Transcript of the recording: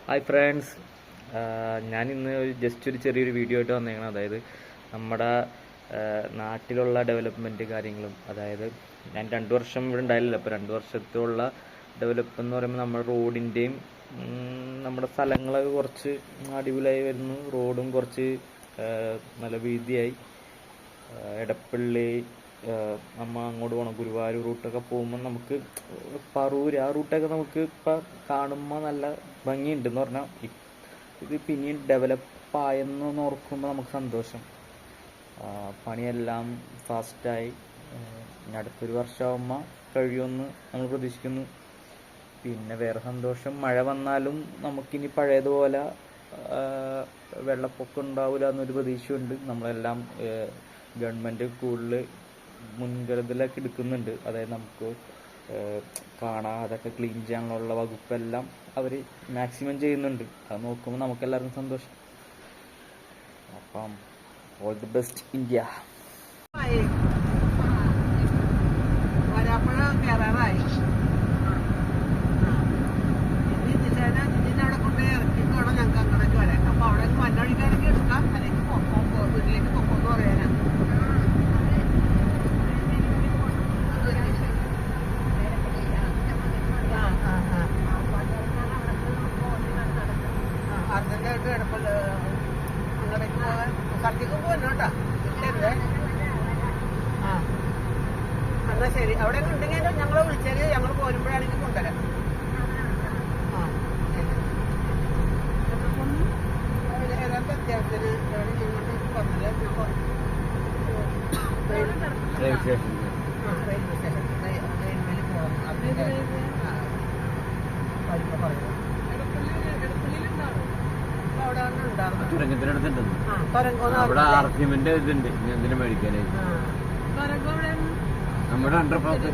Hi friends, ഞാൻ ഇന്ന് just ഒരു ചെറിയൊരു വീഡിയോ ആയിട്ട് വന്നേക്കണം. അതായത് നമ്മുടെ നാട്ടിലുള്ള ഡെവലപ്മെൻറ്റ് കാര്യങ്ങളും, അതായത് ഞാൻ 2 വർഷം ഇവിടെ ഉണ്ടായില്ല. അപ്പോൾ 2 വർഷത്തുള്ള ഡെവലപ്പ് എന്ന് പറയുമ്പോൾ നമ്മുടെ റോഡിൻ്റെയും നമ്മുടെ സ്ഥലങ്ങളൊക്കെ കുറച്ച് അടിപൊളിയായി വരുന്നു. റോഡും കുറച്ച് നല്ല വീതിയായി. എടപ്പള്ളി നമ്മൾ അങ്ങോട്ട് പോകണം, ഗുരുവായൂർ റൂട്ടൊക്കെ പോകുമ്പോൾ നമുക്ക് പറൂർ ആ റൂട്ടൊക്കെ നമുക്ക് ഇപ്പം കാണുമ്പോൾ നല്ല ഭംഗിയുണ്ടെന്ന് പറഞ്ഞാൽ ഇത് പിന്നെയും ഡെവലപ്പായെന്ന് ഓർക്കുമ്പോൾ നമുക്ക് സന്തോഷം. പണിയെല്ലാം ഫാസ്റ്റായി. അടുത്തൊരു വർഷമാകുമ്പോൾ കഴിയുമെന്ന് നമ്മൾ പ്രതീക്ഷിക്കുന്നു. പിന്നെ വേറെ സന്തോഷം, മഴ വന്നാലും നമുക്കിനി പഴയതുപോലെ വെള്ളപ്പൊക്കം ഉണ്ടാവില്ല എന്നൊരു പ്രതീക്ഷയുണ്ട്. നമ്മളെല്ലാം ഗവൺമെൻറ് കൂടുതൽ മുൻകരുതലൊക്കെ എടുക്കുന്നുണ്ട്. അതായത് നമുക്ക് അതൊക്കെ ക്ലീൻ ചെയ്യാനുള്ള വകുപ്പെല്ലാം അവർ മാക്സിമം ചെയ്യുന്നുണ്ട്. അത് നോക്കുമ്പോൾ നമുക്കെല്ലാവർക്കും സന്തോഷം. അപ്പം ഓൾ ദി ബെസ്റ്റ് ഇന്ത്യ. എന്നാ ശരി, അവിടെ ഉണ്ടെങ്കിൽ ഞങ്ങളെ വിളിച്ചാല് ഞങ്ങൾ പോരുമ്പോഴാണെങ്കിൽ കൊണ്ടുവരാം. ഏതാണ്ട് അത്യാവശ്യത്തിന് റെയിൽവേ സ്റ്റേഷൻ റെയിൽവേയിൽ പോകണം. അതിന്റെ അവിടെ ആർഗ്യുമെന്റ് ഇതുണ്ട്, എന്തിനു മേടിക്കാനായിട്ട് നമ്മുടെ അണ്ടർപാസ്